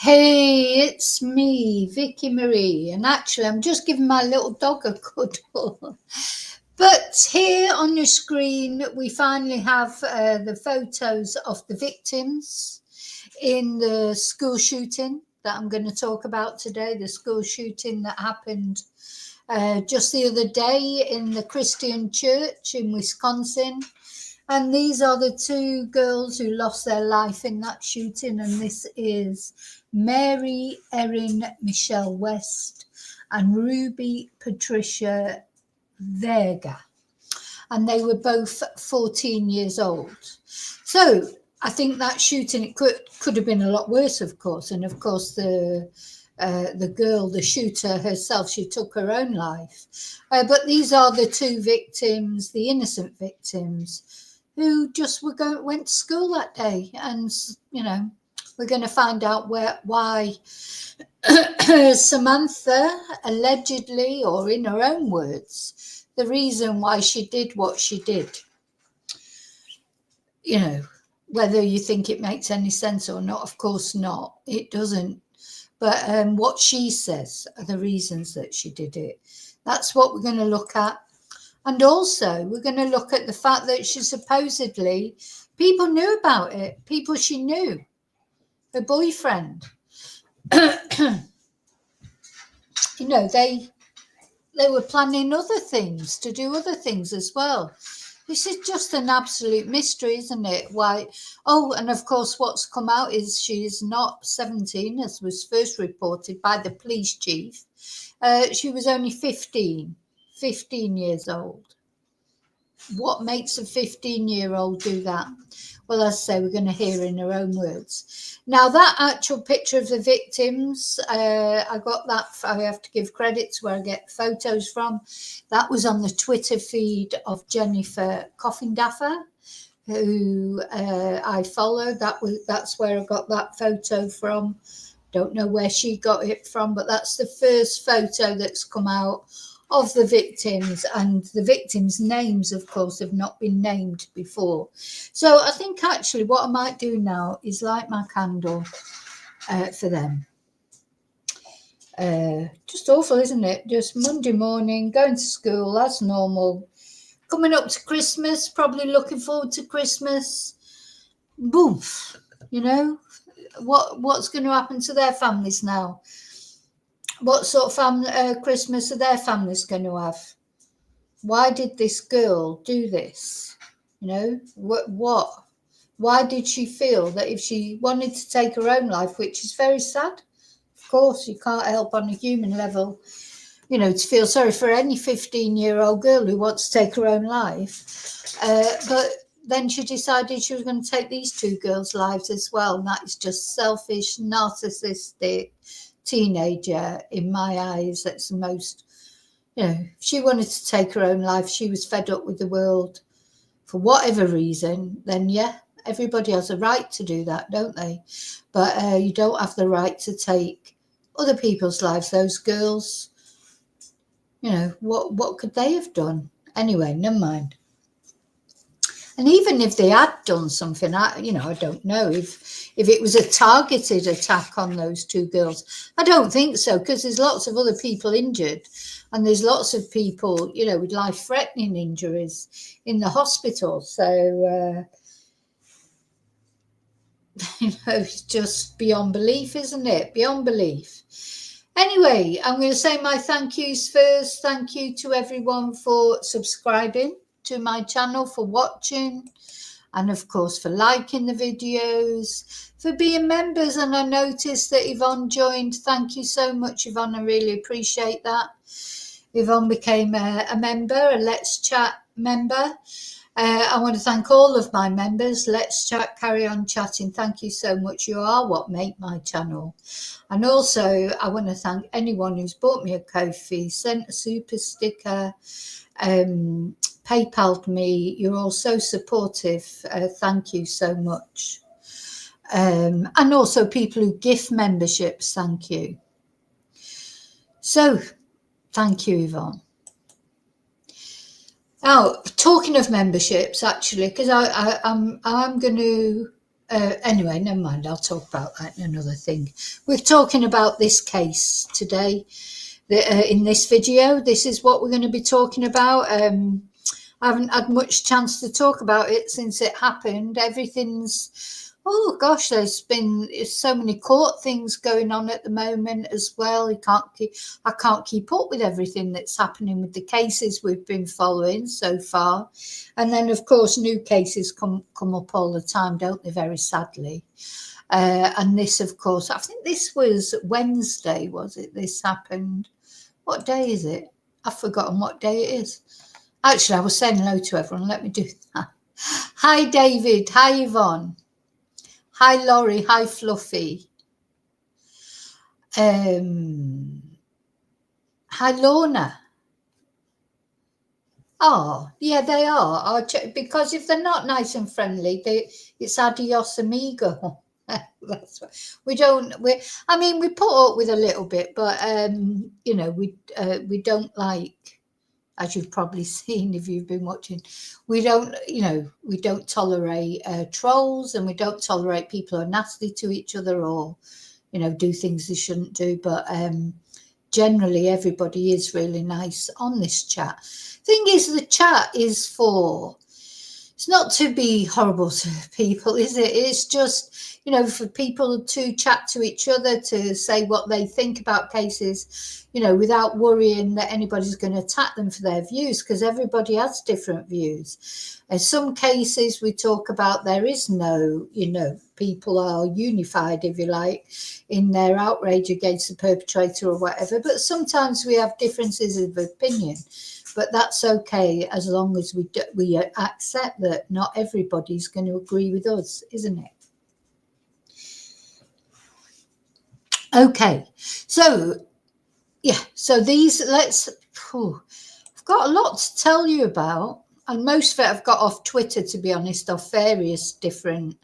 Hey, it's me, Vicky Marie, and actually, I'm just giving my little dog a cuddle. But here on your screen, we finally have the photos of the victims in the school shooting that I'm going to talk about today. The school shooting that happened just the other day in the Christian church in Wisconsin. And these are the two girls who lost their life in that shooting. And this is Mary Erin Michelle West and Ruby Patricia Vega. And they were both 14 years old. So I think that shooting, it could have been a lot worse, of course. And of course, the girl, the shooter herself, she took her own life. But these are the two victims, the innocent victims, who just went to school that day. And, you know, we're going to find out why Samantha allegedly, or in her own words, the reason why she did what she did. You know, whether you think it makes any sense or not, of course not. It doesn't. But what she says are the reasons that she did it. That's what we're going to look at. And also, we're going to look at the fact that she supposedly, people knew about it. People she knew. Her boyfriend. You know, they were planning other things, to do other things as well. This is just an absolute mystery, isn't it? Why? Oh, and of course, what's come out is she's not 17, as was first reported by the police chief. She was only 15 years old. What makes a 15-year-old do that? Well, as I say, we're going to hear in her own words. Now, that actual picture of the victims, I got that. I have to give credit to where I get photos from. That was on the Twitter feed of Jennifer Coffindaffer, who I followed. That's where I got that photo from. Don't know where she got it from, but that's the first photo that's come out of the victims, and the victims' names, of course, have not been named before. So I think actually what I might do now is light my candle for them. Just awful, isn't it? Just Monday morning, going to school as normal, coming up to Christmas, probably looking forward to Christmas. Boom, you know, what's going to happen to their families now? What sort of Christmas are their families going to have? Why did this girl do this? You know, what? Why did she feel that if she wanted to take her own life, which is very sad, of course, you can't help on a human level, you know, to feel sorry for any 15-year-old girl who wants to take her own life. But then she decided she was going to take these two girls' lives as well. And that is just selfish, narcissistic teenager in my eyes. That's the most, you know, if she wanted to take her own life, she was fed up with the world for whatever reason, then yeah, everybody has a right to do that, don't they? But you don't have the right to take other people's lives. Those girls, you know, what could they have done? Anyway, never mind. And even if they had done something, I don't know if it was a targeted attack on those two girls. I don't think so, because there's lots of other people injured, and there's lots of people, you know, with life-threatening injuries in the hospital. So, you know, it's just beyond belief, isn't it? Beyond belief. Anyway, I'm going to say my thank yous first. Thank you to everyone for subscribing to my channel, for watching, and of course for liking the videos, for being members. And I noticed that Yvonne joined. Thank you so much, Yvonne. I really appreciate that. Yvonne became a member, a Let's Chat member. I want to thank all of my members. Let's Chat, carry on chatting. Thank you so much. You are what make my channel. And also, I want to thank anyone who's bought me a Ko-fi, sent a super sticker, PayPal'd me. You're all so supportive. Thank you so much. And also people who gift memberships, thank you. So, thank you, Yvonne. Now, talking of memberships, actually, because I'm going to Anyway, never mind. I'll talk about that in another thing. We're talking about this case today. In this video, this is what we're going to be talking about. I haven't had much chance to talk about it since it happened. Everything's, oh gosh, there's so many court things going on at the moment as well. I can't keep up with everything that's happening with the cases we've been following so far. And then, of course, new cases come up all the time, don't they, very sadly. And this, of course, I think this was Wednesday, was it? This happened. What day is it? I've forgotten what day it is. Actually, I was saying hello to everyone. Let me do that. Hi, David. Hi, Yvonne. Hi, Laurie. Hi, Fluffy. Hi, Lorna. Oh, yeah, they are. Because if they're not nice and friendly, it's adios amigo. That's what we don't. I mean, we put up with a little bit, but we don't like, as you've probably seen if you've been watching, we don't tolerate trolls, and we don't tolerate people who are nasty to each other or, do things they shouldn't do. But generally, everybody is really nice on this chat. Thing is, the chat is it's not to be horrible to people, is it? It's just, for people to chat to each other, to say what they think about cases, without worrying that anybody's going to attack them for their views, because everybody has different views. In some cases we talk about, there is no, people are unified, if you like, in their outrage against the perpetrator or whatever. But sometimes we have differences of opinion. But that's okay, as long as we accept that not everybody's going to agree with us, isn't it? Okay, so yeah, so I've got a lot to tell you about, and most of it I've got off Twitter, to be honest, off various different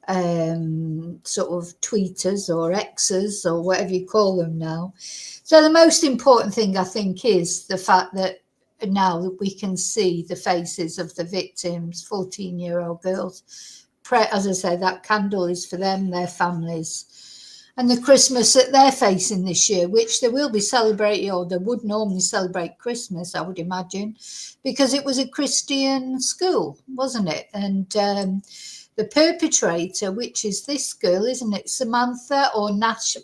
sort of tweeters or X's or whatever you call them now. So the most important thing, I think, is the fact that now that we can see the faces of the victims, 14-year-old girls. As I say, that candle is for them, their families, and the Christmas that they're facing this year, which they will be celebrating, or they would normally celebrate Christmas, I would imagine, because it was a Christian school, wasn't it? And the perpetrator, which is this girl, isn't it, Samantha or Nash?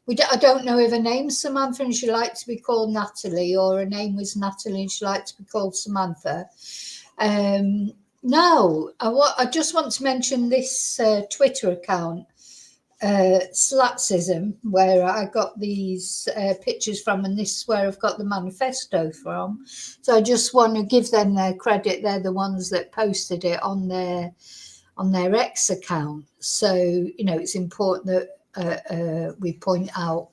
I don't know if her name's Samantha and she liked to be called Natalie, or her name was Natalie and she liked to be called Samantha. Now, I just want to mention this Twitter account, Slatsism, where I got these pictures from, and this is where I've got the manifesto from. So I just want to give them their credit. They're the ones that posted it on their X account. So, it's important that we point out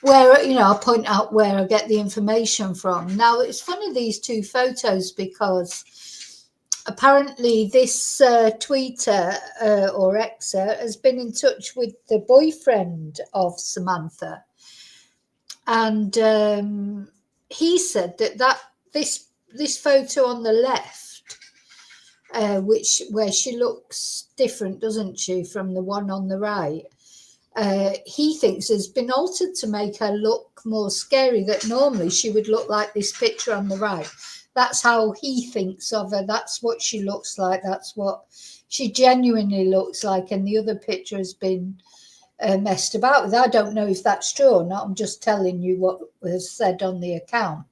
where, I'll point out where I get the information from. Now, it's funny, these two photos, because apparently this tweeter or Xer has been in touch with the boyfriend of Samantha, and he said that this photo on the left, where she looks different, doesn't she, from the one on the right, he thinks has been altered to make her look more scary, that normally she would look like this picture on the right. That's how he thinks of her. That's what she looks like. That's what she genuinely looks like. And the other picture has been messed about with. I don't know if that's true or not. I'm just telling you what was said on the account.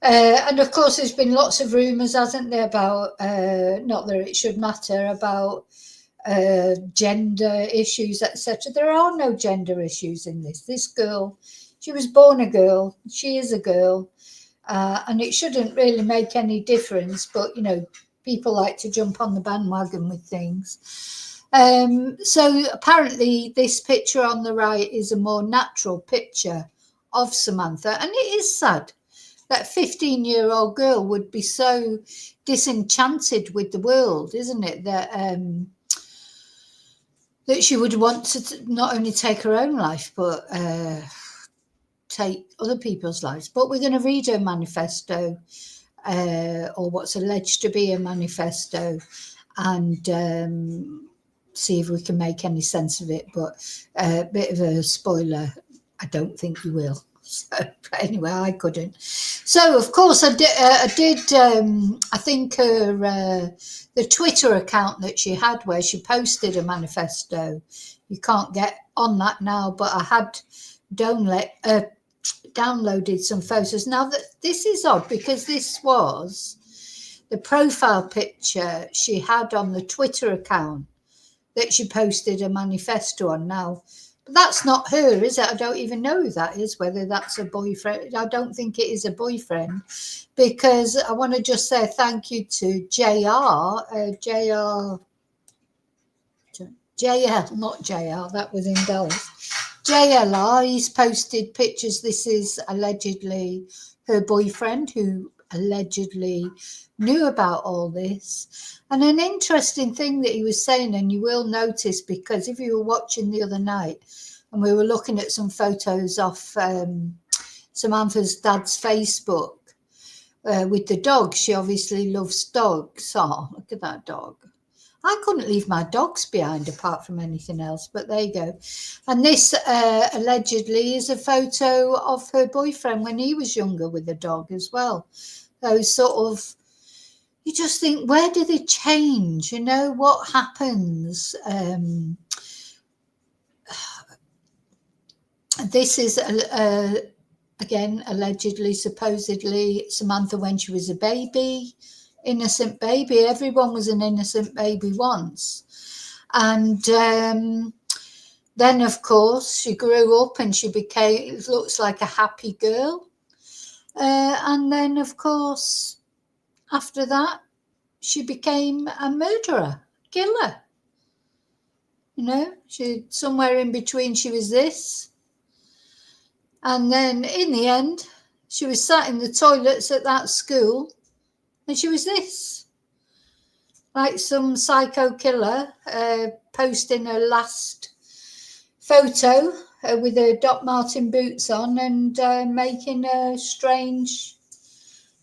And of course, there's been lots of rumours, hasn't there, about, not that it should matter, about gender issues, etc. There are no gender issues in this. This girl, she was born a girl. She is a girl. And it shouldn't really make any difference. But, people like to jump on the bandwagon with things. So apparently this picture on the right is a more natural picture of Samantha. And it is sad that 15-year-old girl would be so disenchanted with the world, isn't it? That she would want to not only take her own life, but take other people's lives. But we're going to read her manifesto, or what's alleged to be a manifesto, and see if we can make any sense of it. But a bit of a spoiler, I don't think you will. So anyway, I couldn't. So of course I did. I think the Twitter account that she had, where she posted a manifesto, you can't get on that now. But I had downloaded some photos. Now this is odd, because this was the profile picture she had on the Twitter account that she posted a manifesto on. Now, but that's not her, is it? I don't even know who that is, whether that's a boyfriend. I don't think it is a boyfriend, because I want to just say thank you to JL, not JR, that was in Dallas. JLR, he's posted pictures. This is allegedly her boyfriend, who allegedly knew about all this. And an interesting thing that he was saying, and you will notice, because if you were watching the other night and we were looking at some photos off Samantha's dad's Facebook with the dog, she obviously loves dogs. Oh, look at that dog. I couldn't leave my dogs behind apart from anything else, but there you go. And this allegedly is a photo of her boyfriend when he was younger with a dog as well. So sort of, you just think, where do they change? You know, what happens? This is, again, allegedly, supposedly, Samantha when she was a baby. Innocent baby. Everyone was an innocent baby once. And then, of course, she grew up and she became, looks like a happy girl. And then, of course, after that, she became a murderer, killer. You know, she somewhere in between, she was this. And then in the end, she was sat in the toilets at that school. And she was this, like some psycho killer, posting her last photo with her Doc Marten boots on and making a strange,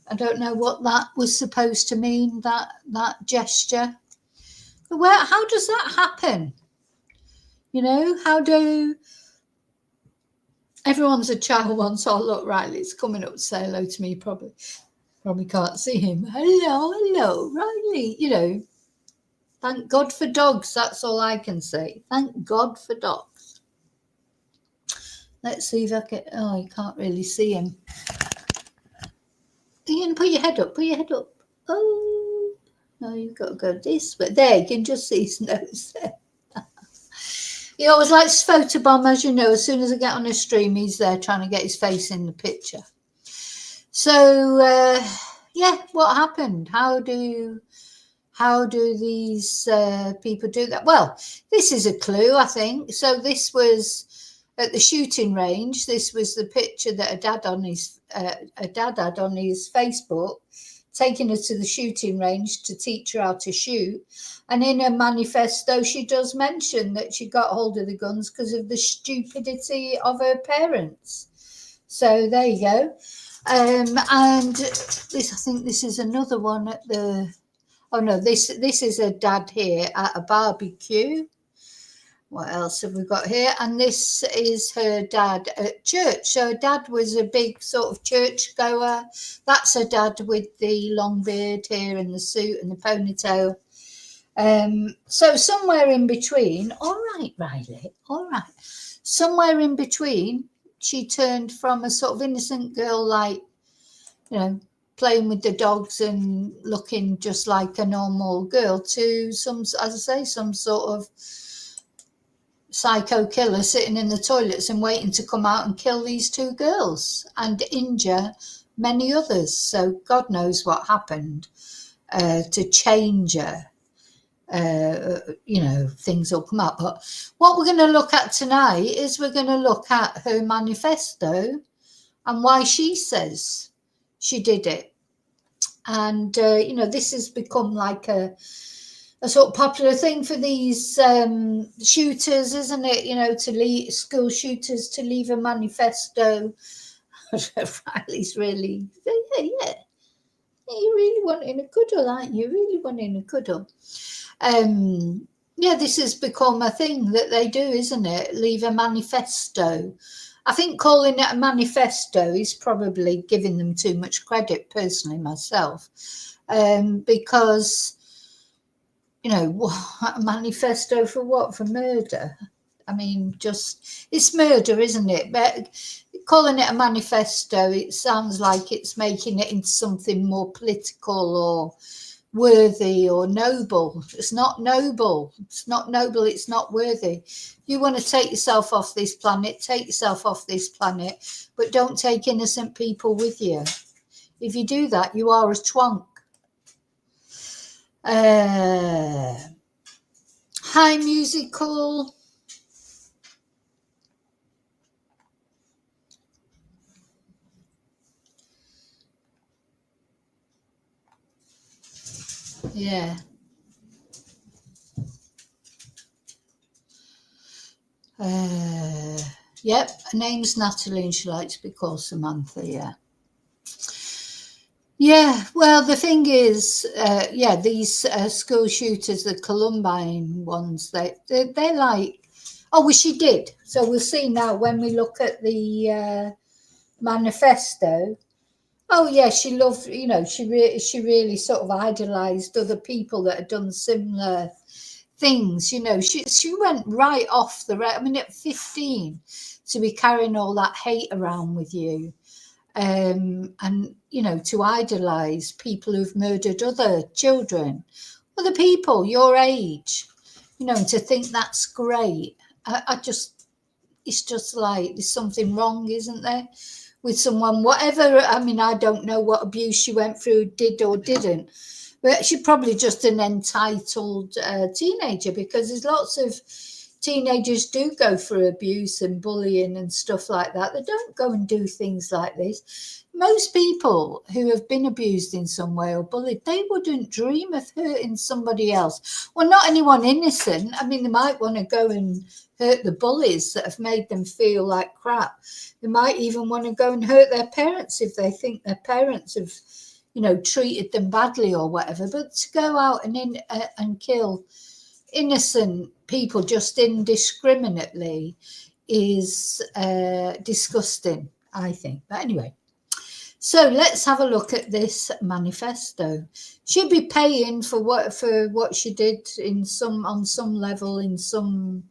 I don't know what that was supposed to mean, that gesture. But how does that happen? You know, how do... Everyone's a child once. Oh, look, Riley's coming up to say hello to me, probably can't see him. Hello, Riley. You know, thank God for dogs. That's all I can say. Thank God for dogs. Let's see if I can... Oh, you can't really see him. Ian, put your head up. Oh, no, you've got to go this way. There, you can just see his nose there. He always likes photobomb, as you know. As soon as I get on a stream, he's there trying to get his face in the picture. So, yeah, what happened? How do these people do that? Well, this is a clue, I think. So this was at the shooting range. This was the picture that a dad had on his Facebook, taking her to the shooting range to teach her how to shoot. And in her manifesto, she does mention that she got hold of the guns because of the stupidity of her parents. So there you go. And this, I think this is another one at the... Oh no, this is a dad here at a barbecue. What else have we got here? And this is her dad at church. So her dad was a big sort of church goer. That's her dad with the long beard here and the suit and the ponytail. So somewhere in between, all right, Riley, all right. Somewhere in between, she turned from a sort of innocent girl, like, you know, playing with the dogs and looking just like a normal girl, to some, as I say, some sort of psycho killer sitting in the toilets and waiting to come out and kill these two girls and injure many others. So God knows what happened to change her. You know, things will come up. But what we're going to look at tonight is we're going to look at her manifesto and why she says she did it. And, you know, this has become like a sort of popular thing for these shooters, isn't it? You know, to leave school shooters to leave a manifesto. Riley's really, yeah. You're really wanting a cuddle, aren't you? Really wanting a cuddle. Yeah, this has become a thing that they do, isn't it? Leave a manifesto. I think calling it a manifesto is probably giving them too much credit, personally, myself, because, a manifesto for what? For murder? I mean, it's murder, isn't it? But calling it a manifesto, it sounds like it's making it into something more political or worthy or noble. It's not noble. It's not noble. It's not worthy. You want to take yourself off this planet, take yourself off this planet, but don't take innocent people with you. If you do that, you are a twonk. Hi, musical. Yeah. Yep, her name's Natalie and she likes to be called Samantha, yeah. Yeah, well, the thing is, these school shooters, the Columbine ones, they're like, oh, well, she did. So we'll see now when we look at the manifesto. Oh, yeah, she loved, she really sort of idolized other people that had done similar things. She went right off I mean, at 15, to be carrying all that hate around with you. And to idolize people who've murdered other children, other people your age, and to think that's great. It's just like there's something wrong, isn't there, with someone, whatever. I mean, I don't know what abuse she went through, did or didn't, but she's probably just an entitled teenager, because there's lots of teenagers do go through abuse and bullying and stuff like that. They don't go and do things like this. Most people who have been abused in some way or bullied, they wouldn't dream of hurting somebody else. Well, not anyone innocent. I mean, they might want to go and hurt the bullies that have made them feel like crap. They might even want to go and hurt their parents if they think their parents have, treated them badly or whatever. But to go out and kill innocent people just indiscriminately is disgusting, I think. But anyway, so let's have a look at this manifesto. She'd be paying for what she did on some level, in some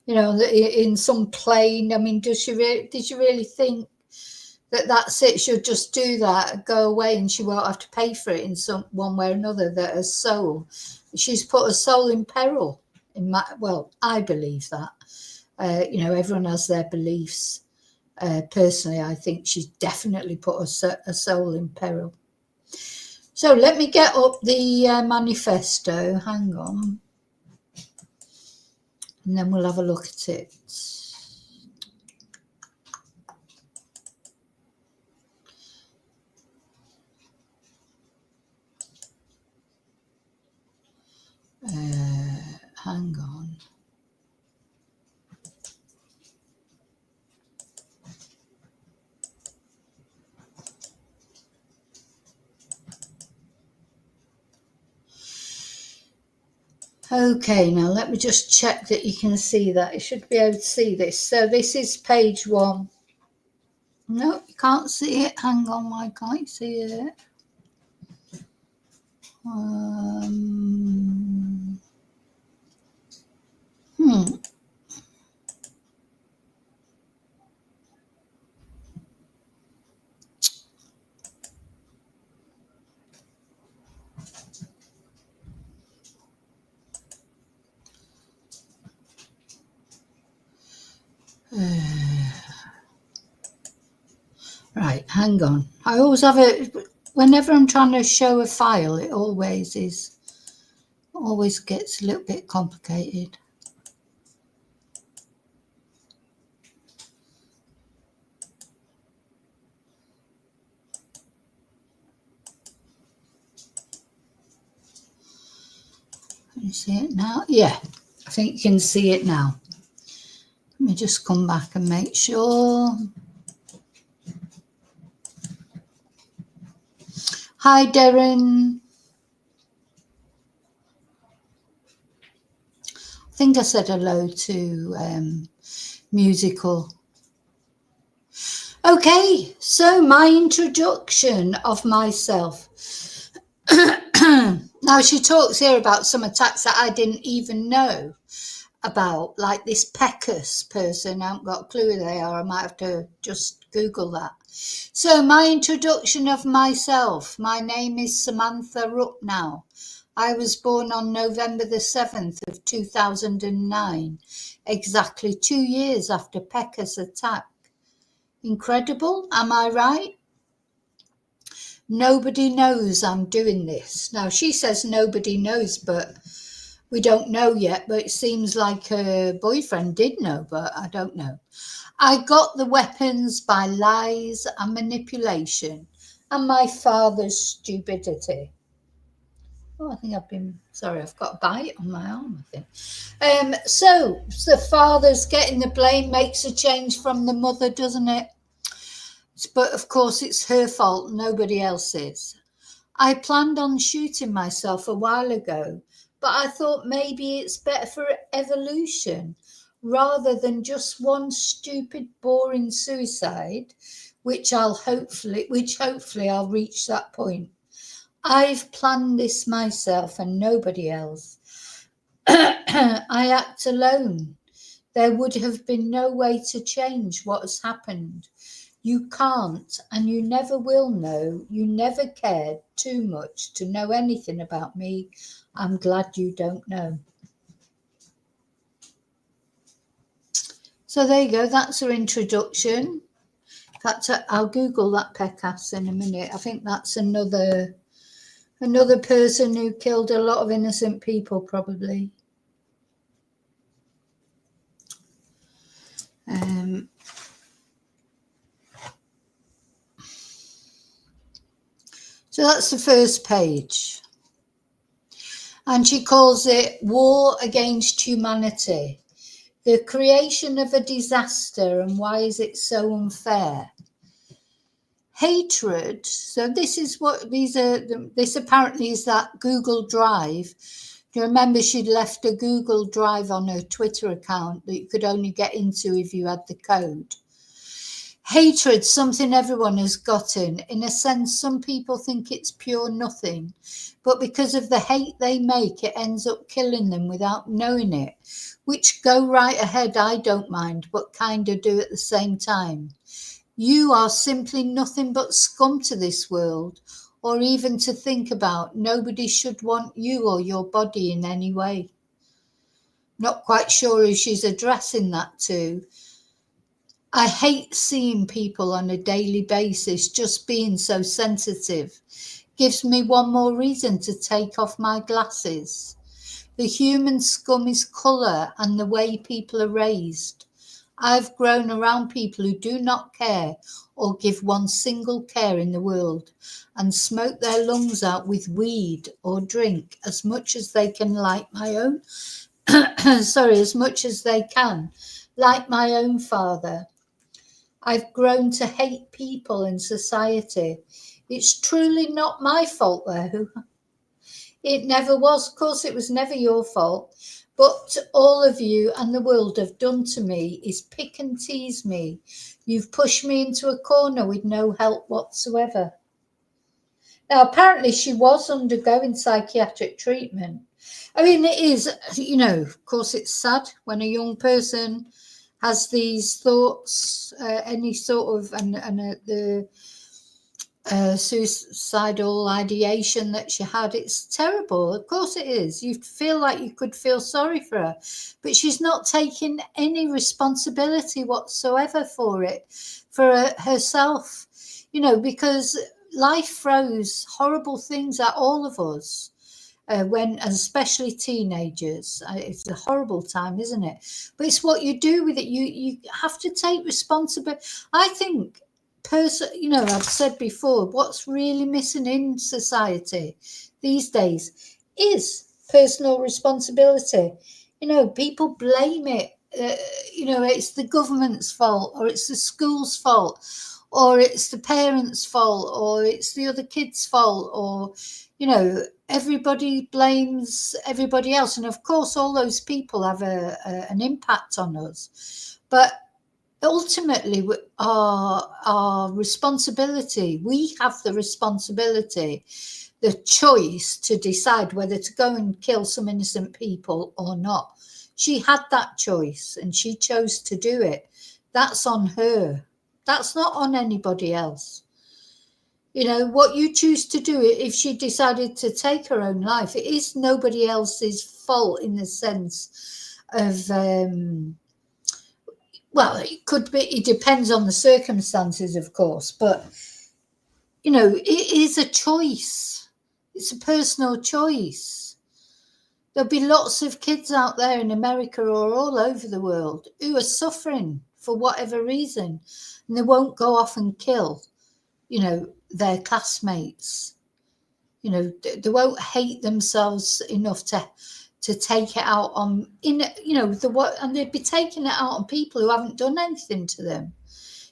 in some plane. I mean, did she really think that's it? She'll just do that, go away, and she won't have to pay for it in some one way or another. That her soul, she's put her soul in peril. I believe that. Everyone has their beliefs. Personally, I think she's definitely put her soul in peril. So let me get up the manifesto. Hang on, and then we'll have a look at it. Hang on. Okay, now let me just check that you can see that. You should be able to see this. So this is page 1. No, you can't see it. Hang on, why can't you see it? Right, hang on. I always have it whenever I'm trying to show a file. It always gets a little bit complicated. Can you see it now? Yeah, I think you can see it now. Let me just come back and make sure. Hi, Darren. think I said hello to Musical. Okay, so my introduction of myself. Now, she talks here about some attacks that I didn't even know about, like this Pecos person. I haven't got a clue who they are. I might have to just Google that. So, my introduction of myself. My name is Samantha Rupnow. I was born on November the 7th of 2009, exactly 2 years after Pecos attack. Incredible, am I right? Nobody knows I'm doing this. Now, she says nobody knows, but we don't know yet. But it seems like her boyfriend did know, but I don't know. I got the weapons by lies and manipulation and my father's stupidity. Oh, I think I've got a bite on my arm, I think. So the father's getting the blame makes a change from the mother, doesn't it? But of course, it's her fault, nobody else's. I planned on shooting myself a while ago, but I thought maybe it's better for evolution rather than just one stupid, boring suicide, which hopefully I'll reach that point. I've planned this myself and nobody else. I act alone. There would have been no way to change what has happened. You can't and you never will know. You never cared too much to know anything about me. I'm glad you don't know. So there you go. That's her introduction. In fact, I'll Google that Pecos in a minute. I think that's another person who killed a lot of innocent people, probably. So that's the first page. And she calls it War Against Humanity. The creation of a disaster and why is it so unfair? Hatred. So this is what this apparently is that Google Drive. Do you remember she'd left a Google Drive on her Twitter account that you could only get into if you had the code? Hatred, something everyone has gotten. In a sense, some people think it's pure nothing, but because of the hate they make, it ends up killing them without knowing it, which go right ahead, I don't mind, but kind of do at the same time. You are simply nothing but scum to this world, or even to think about. Nobody should want you or your body in any way. Not quite sure who she's addressing that to. I hate seeing people on a daily basis just being so sensitive. Gives me one more reason to take off my glasses. The human scum is colour and the way people are raised. I've grown around people who do not care or give one single care in the world and smoke their lungs out with weed or drink as much as they can, like my own, as much as they can, like my own father. I've grown to hate people in society. It's truly not my fault, though. It never was. Of course, it was never your fault. But all of you and the world have done to me is pick and tease me. You've pushed me into a corner with no help whatsoever. Now, apparently she was undergoing psychiatric treatment. I mean, it is, of course, it's sad when a young person has these thoughts, any sort of, the suicidal ideation that she had. It's terrible. Of course it is. You feel like you could feel sorry for her, but she's not taking any responsibility whatsoever for it, for herself, because life throws horrible things at all of us. Especially teenagers, it's a horrible time, isn't it? But it's what you do with it. You have to take responsibility. I think, I've said before, what's really missing in society these days is personal responsibility. People blame it. It's the government's fault, or it's the school's fault, or it's the parents' fault, or it's the other kid's fault, or everybody blames everybody else. And of course, all those people have an impact on us. But ultimately, our responsibility, we have the responsibility, the choice to decide whether to go and kill some innocent people or not. She had that choice and she chose to do it. That's on her. That's not on anybody else. You know, what you choose to do, if she decided to take her own life, it is nobody else's fault in the sense of, well, it could be, it depends on the circumstances, of course, but, you know, it is a choice. It's a personal choice. There'll be lots of kids out there in America or all over the world who are suffering for whatever reason, and they won't go off and kill, you know, their classmates. You know, they won't hate themselves enough to take it out on, you know, and they'd be taking it out on people who haven't done anything to them.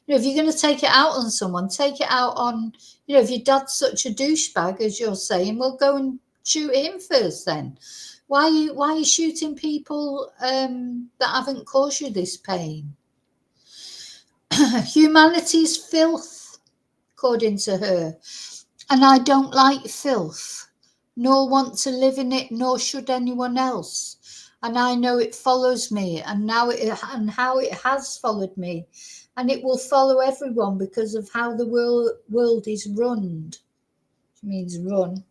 You know, if you're going to take it out on someone, take it out on, you know, if your dad's such a douchebag, as you're saying, well, go and shoot him first then. Why are you shooting people that haven't caused you this pain? Humanity's filth, according to her. And I don't like filth, nor want to live in it, nor should anyone else. And I know it follows me, and how it has followed me, and it will follow everyone because of how the world is run. Which means run.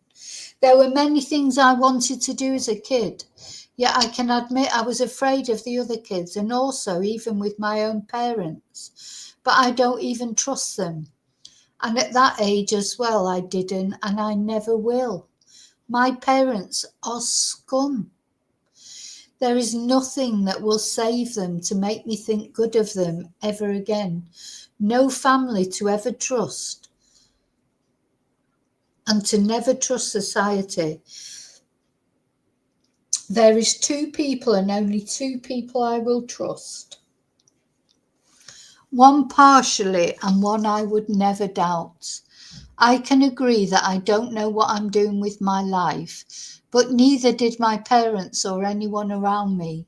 There were many things I wanted to do as a kid, yet I can admit I was afraid of the other kids, and also even with my own parents. But I don't even trust them. And at that age as well, I didn't, and I never will. My parents are scum. There is nothing that will save them to make me think good of them ever again. No family to ever trust, and to never trust society. There is 2 people and only 2 people I will trust. One partially and one I would never doubt. I can agree that I don't know what I'm doing with my life, but neither did my parents or anyone around me.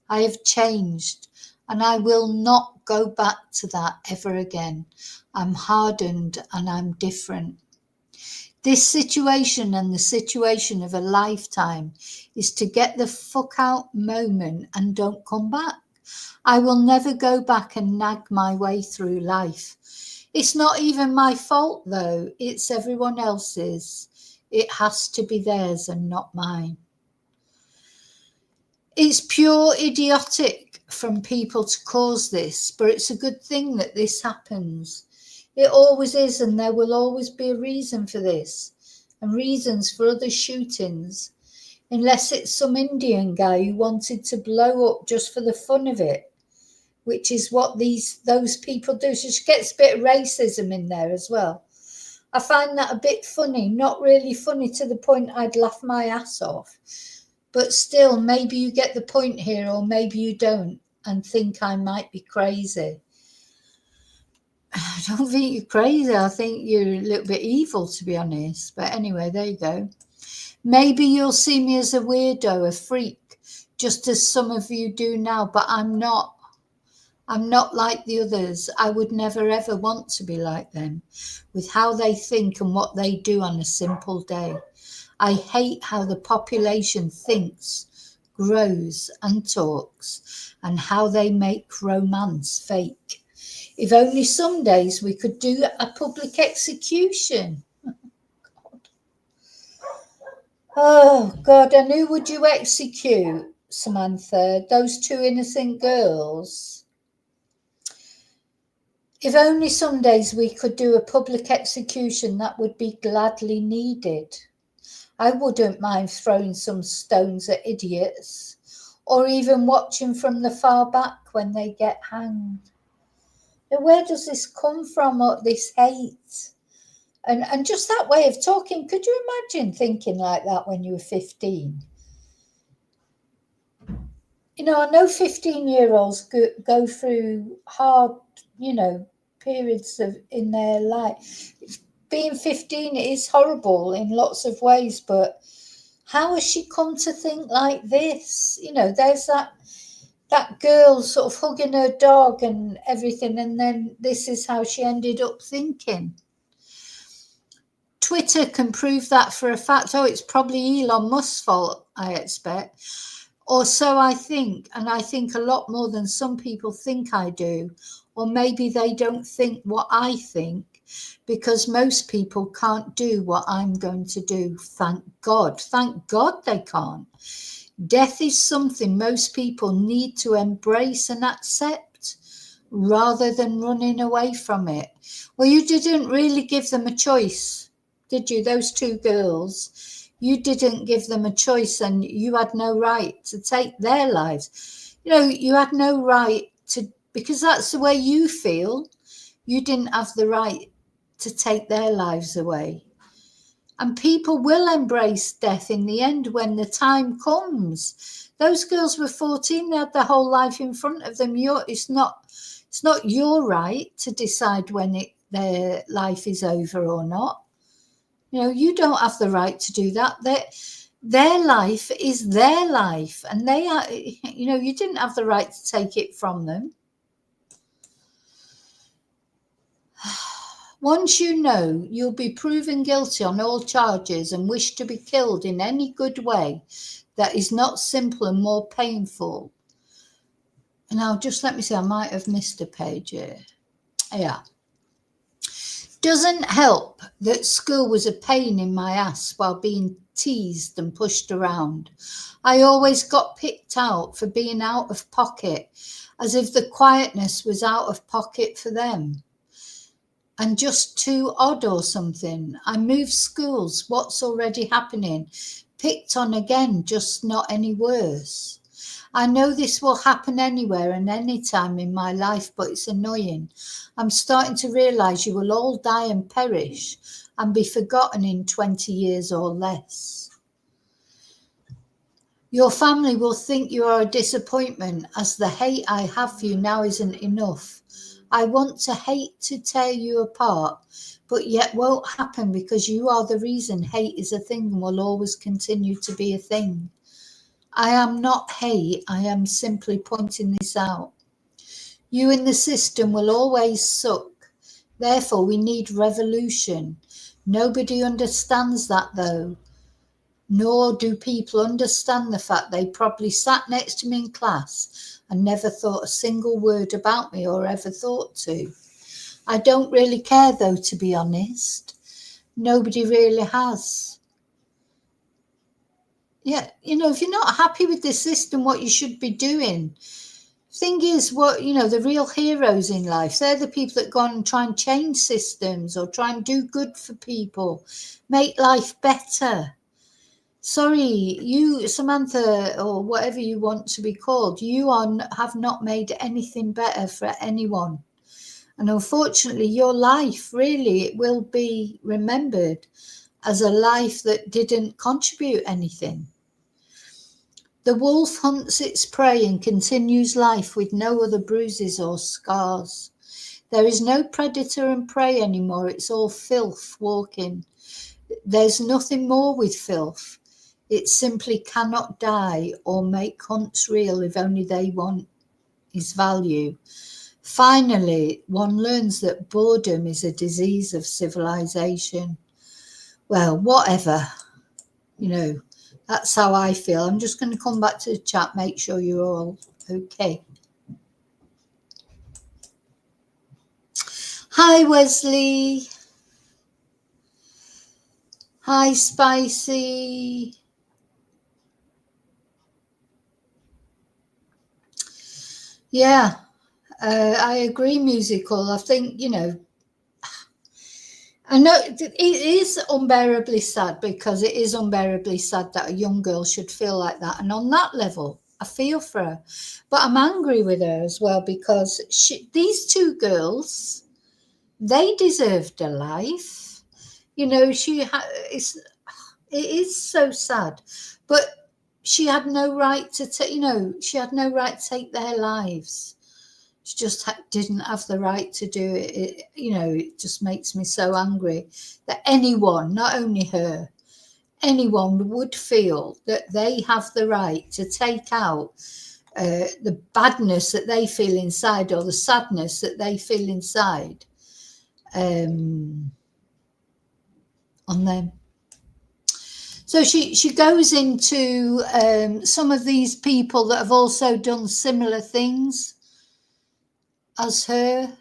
I have changed, and I will not go back to that ever again. I'm hardened and I'm different. This situation and the situation of a lifetime is to get the fuck out moment and don't come back. I will never go back and nag my way through life. It's not even my fault though, it's everyone else's. It has to be theirs and not mine. It's pure idiotic from people to cause this, but it's a good thing that this happens. It always is, and there will always be a reason for this, and reasons for other shootings, unless it's some Indian guy who wanted to blow up just for the fun of it, which is what those people do. So she gets a bit of racism in there as well. I find that a bit funny, not really funny to the point I'd laugh my ass off. But still, maybe you get the point here, or maybe you don't, and think I might be crazy. I don't think you're crazy. I think you're a little bit evil, to be honest. But anyway, there you go. Maybe you'll see me as a weirdo, a freak, just as some of you do now, but I'm not. I'm not like the others. I would never ever want to be like them, with how they think and what they do on a simple day. I hate how the population thinks, grows and talks, and how they make romance fake. If only some days we could do a public execution. Oh God, and who would you execute, Samantha? Those 2 innocent girls? If only some days we could do a public execution, that would be gladly needed. I wouldn't mind throwing some stones at idiots, or even watching from the far back when they get hanged. Now, where does this come from, this hate? And just that way of talking, could you imagine thinking like that when you were 15? You know, I know 15-year-olds go through hard, you know, periods in their life. Being 15 is horrible in lots of ways, but How has she come to think like this? You know, there's that girl sort of hugging her dog and everything, and then this is how she ended up thinking. Twitter can prove that for a fact. Oh, it's probably Elon Musk's fault, I expect. Or so I think, and I think a lot more than some people think I do. Or maybe they don't think what I think, because most people can't do what I'm going to do. Thank God. Thank God they can't. Death is something most people need to embrace and accept rather than running away from it. Well, you didn't really give them a choice, did you? Those two girls, you didn't give them a choice, and you had no right to take their lives. You know, you had no right to, because that's the way you feel. You didn't have the right to take their lives away. And people will embrace death in the end when the time comes. Those girls were 14, they had their whole life in front of them. It's not your right to decide when their life is over or not. You know, you don't have the right to do that. Their life is their life, and they are, you know, you didn't have the right to take it from them. Once you know you'll be proven guilty on all charges and wish to be killed in any good way that is not simple and more painful. Now, just let me see, I might have missed a page here. Yeah. Doesn't help that school was a pain in my ass while being teased and pushed around. I always got picked out for being out of pocket, as if the quietness was out of pocket for them. And just too odd or something. I moved schools. What's already happening? Picked on again, just not any worse. I know this will happen anywhere and any time in my life, but it's annoying. I'm starting to realise you will all die and perish and be forgotten in 20 years or less. Your family will think you are a disappointment, as the hate I have for you now isn't enough. I want to hate to tear you apart, but yet won't happen because you are the reason hate is a thing and will always continue to be a thing. I am not hate, I am simply pointing this out. You in the system will always suck. Therefore, we need revolution. Nobody understands that though. Nor do people understand the fact they probably sat next to me in class and never thought a single word about me or ever thought to. I don't really care though, to be honest. Nobody really has. Yeah, you know, if you're not happy with the system, what you should be doing. Thing is, what, you know, the real heroes in life, they're the people that go on and try and change systems or try and do good for people, make life better. Sorry, you, Samantha, or whatever you want to be called, you have not made anything better for anyone. And unfortunately, your life, really, it will be remembered as a life that didn't contribute anything. The wolf hunts its prey and continues life with no other bruises or scars. There is no predator and prey anymore. It's all filth walking. There's nothing more with filth. It simply cannot die or make hunts real if only they want his value. Finally, one learns that boredom is a disease of civilization. Well, whatever, you know, that's how I feel. I'm just going to come back to the chat, make sure you're all okay. Hi, Wesley. Hi, Spicy. Yeah, I agree, musical. I think, you know, I know it is unbearably sad, because it is unbearably sad that a young girl should feel like that. And on that level, I feel for her. But I'm angry with her as well, because these two girls, they deserved a life. You know, it is so sad. But she had no right to she had no right to take their lives. She just didn't have the right to do it. You know, it just makes me so angry that anyone, not only her, anyone would feel that they have the right to take out the badness that they feel inside, or the sadness that they feel inside, on them. So she goes into some of these people that have also done similar things as her.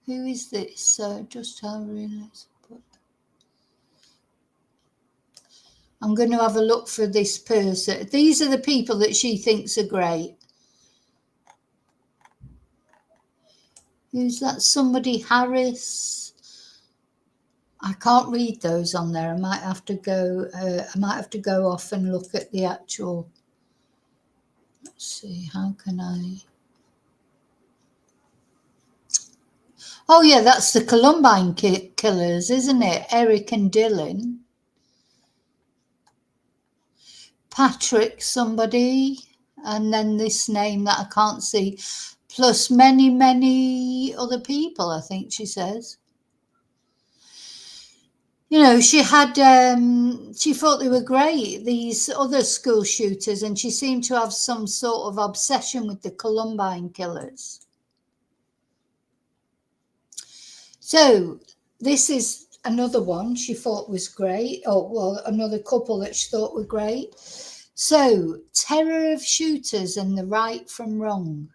Who is this? Just how I realise. I'm going to have a look for this person. These are the people that she thinks are great. Who's that? Somebody Harris. I can't read those on there. I might have to go. I might have to go off and look at the actual. Let's see. How can I? Oh yeah, that's the Columbine killers, isn't it? Eric and Dylan. Patrick, somebody, and then this name that I can't see, plus many, many other people. I think she says. You know, she had, she thought they were great, these other school shooters, and she seemed to have some sort of obsession with the Columbine killers. So this is another one she thought was great. Oh, well, another couple that she thought were great. So, terror of shooters and the right from wrong.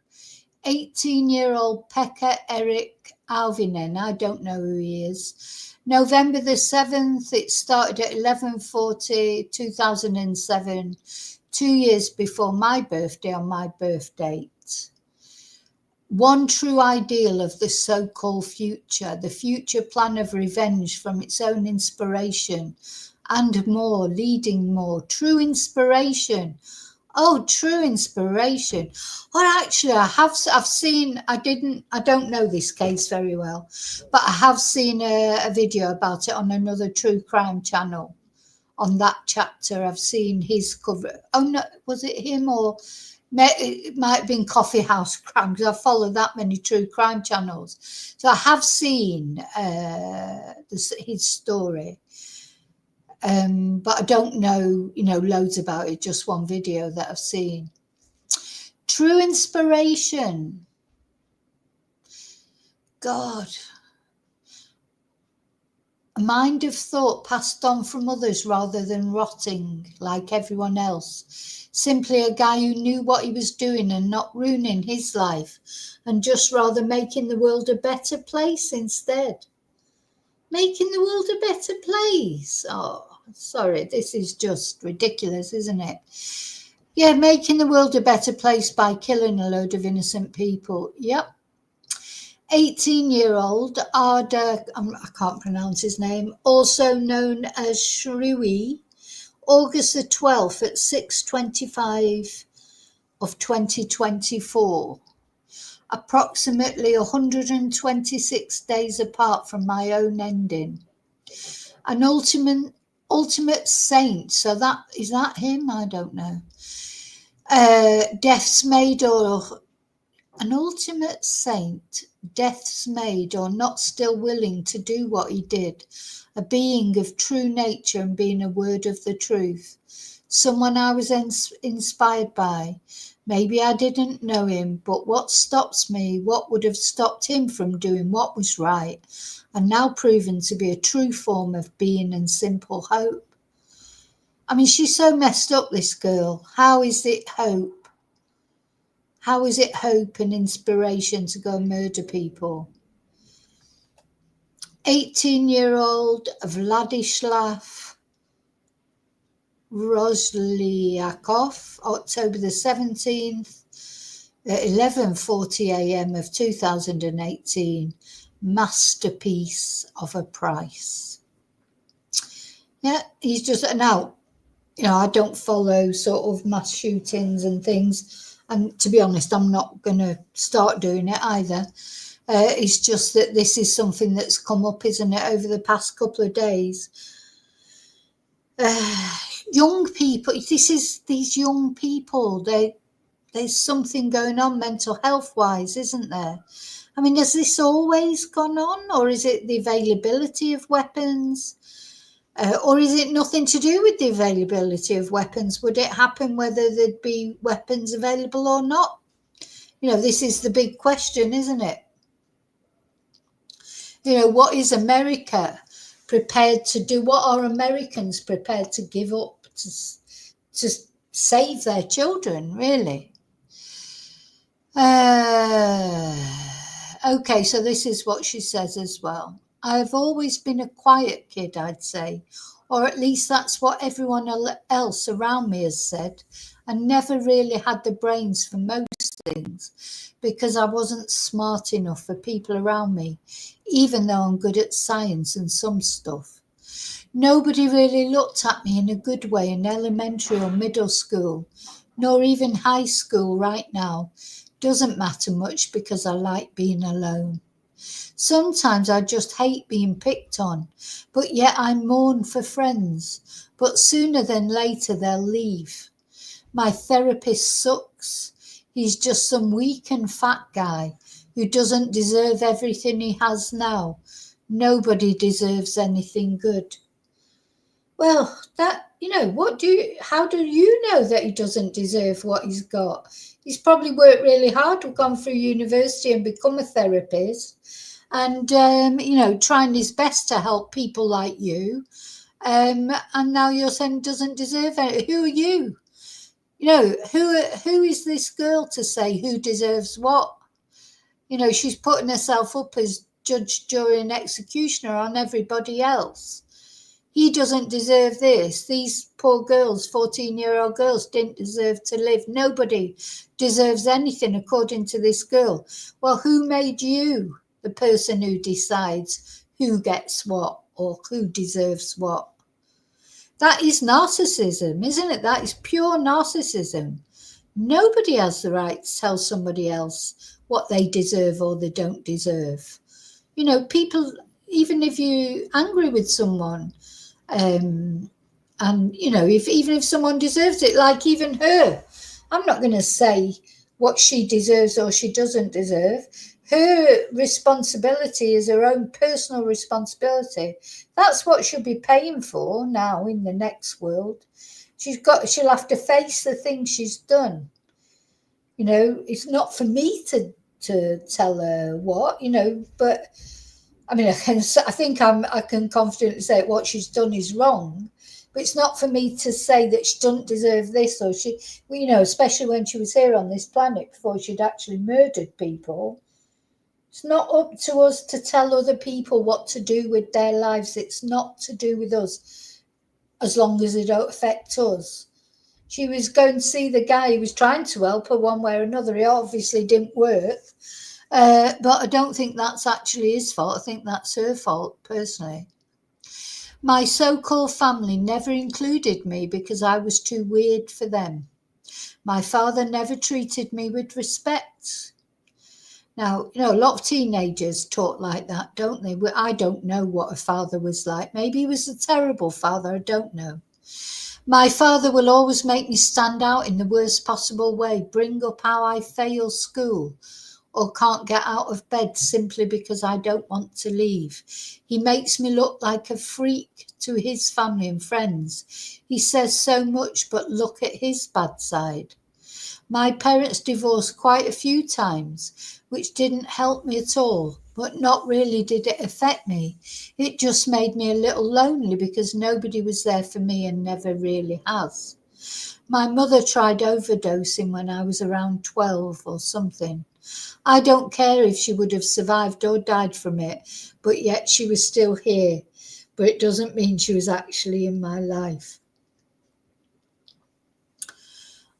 18-year-old Pekka Erik Alvinen, I don't know who he is. November the 7th, it started at 11:40, 2007, 2 years before my birthday, on my birth date. One true ideal of the so-called future, the future plan of revenge from its own inspiration, and more, leading more. True inspiration. Oh, true inspiration. Well, actually, I've seen, I don't know this case very well, but I have seen a video about it on another true crime channel. On that chapter, I've seen his cover. Oh, no, was it him, or it might have been Coffee House Crime, because I follow that many true crime channels. So I have seen his story. But I don't know, loads about it, just one video that I've seen. True inspiration. God. A mind of thought passed on from others rather than rotting like everyone else. Simply a guy who knew what he was doing and not ruining his life, and just rather making the world a better place instead. Making the world a better place. Oh. Sorry, this is just ridiculous, isn't it? Yeah, making the world a better place by killing a load of innocent people. Yep. 18-year-old Arda, I can't pronounce his name, also known as Shrui, August the 12th at 6:25 of 2024. Approximately 126 days apart from my own ending. An ultimate saint, so is that him? I don't know. Death's maid, or an ultimate saint, death's maid, or not still willing to do what he did, a being of true nature and being a word of the truth, someone I was inspired by. Maybe I didn't know him, but what stops me, what would have stopped him from doing what was right, and now proven to be a true form of being and simple hope. I mean, she's so messed up, this girl. How is it hope? How is it hope and inspiration to go and murder people? 18-year-old Vladislav Rozliakov, October the 17th, at 11:40 a.m. of 2018, masterpiece of a price. Yeah, he's just, now, I don't follow sort of mass shootings and things, and to be honest, I'm not going to start doing it either. It's just that this is something that's come up, isn't it, over the past couple of days. Young people, these young people, there's something going on mental health wise, isn't there? I mean, has this always gone on, or is it the availability of weapons? Or is it nothing to do with the availability of weapons? Would it happen whether there'd be weapons available or not? This is the big question, isn't it? What is America prepared to do? What are Americans prepared to give up to save their children, really? Okay, so this is what she says as well. I've always been a quiet kid, I'd say, or at least that's what everyone else around me has said, and never really had the brains for most things because I wasn't smart enough for people around me, even though I'm good at science and some stuff. Nobody really looked at me in a good way in elementary or middle school, nor even high school right now. Doesn't matter much because I like being alone. Sometimes I just hate being picked on, but yet I mourn for friends. But sooner than later they'll leave. My therapist sucks. He's just some weak and fat guy who doesn't deserve everything he has now. Nobody deserves anything good. Well, how do you know that he doesn't deserve what he's got? He's probably worked really hard, gone through university and become a therapist and, trying his best to help people like you. And now you're saying doesn't deserve it. Who are you? Who is this girl to say who deserves what? She's putting herself up as judge, jury and executioner on everybody else. He doesn't deserve this. These poor girls, 14-year-old girls, didn't deserve to live. Nobody deserves anything according to this girl. Well, who made you the person who decides who gets what or who deserves what? That is narcissism, isn't it? That is pure narcissism. Nobody has the right to tell somebody else what they deserve or they don't deserve. People, even if you're angry with someone, and even if someone deserves it, like even her, I'm not going to say what she deserves or she doesn't deserve. Her responsibility is her own personal responsibility. That's what she'll be paying for now in the next world. She'll have to face the things she's done. It's not for me to tell her what, but I mean, I can confidently say what she's done is wrong, but it's not for me to say that she doesn't deserve this or she, especially when she was here on this planet before she'd actually murdered people. It's not up to us to tell other people what to do with their lives. It's not to do with us as long as it don't affect us. She was going to see the guy who was trying to help her one way or another. It obviously didn't work. But I don't think that's actually his fault. I think that's her fault, personally. My so-called family never included me because I was too weird for them. My father never treated me with respect. Now, a lot of teenagers talk like that, don't they? I don't know what a father was like. Maybe he was a terrible father. I don't know. My father will always make me stand out in the worst possible way, bring up how I fail school or can't get out of bed simply because I don't want to leave. He makes me look like a freak to his family and friends. He says so much, but look at his bad side. My parents divorced quite a few times, which didn't help me at all, but not really did it affect me. It just made me a little lonely because nobody was there for me and never really has. My mother tried overdosing when I was around 12 or something. I don't care if she would have survived or died from it, but yet she was still here. But it doesn't mean she was actually in my life.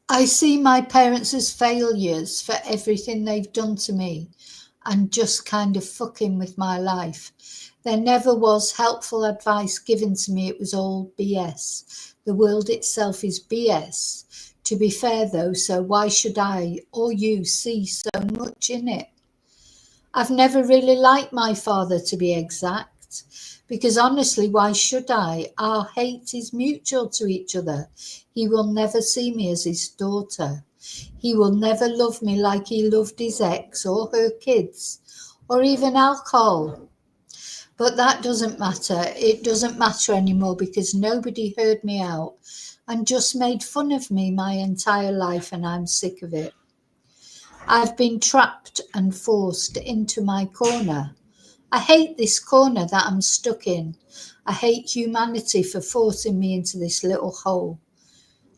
I see my parents as failures for everything they've done to me and just kind of fucking with my life. There never was helpful advice given to me. It was all BS. The world itself is BS. To be fair, though, so why should I or you see so much in it? I've never really liked my father, to be exact, because honestly, why should I? Our hate is mutual to each other. He will never see me as his daughter. He will never love me like he loved his ex or her kids, or even alcohol. But that doesn't matter. It doesn't matter anymore because nobody heard me out and just made fun of me my entire life, and I'm sick of it. I've been trapped and forced into my corner. I hate this corner that I'm stuck in. I hate humanity for forcing me into this little hole.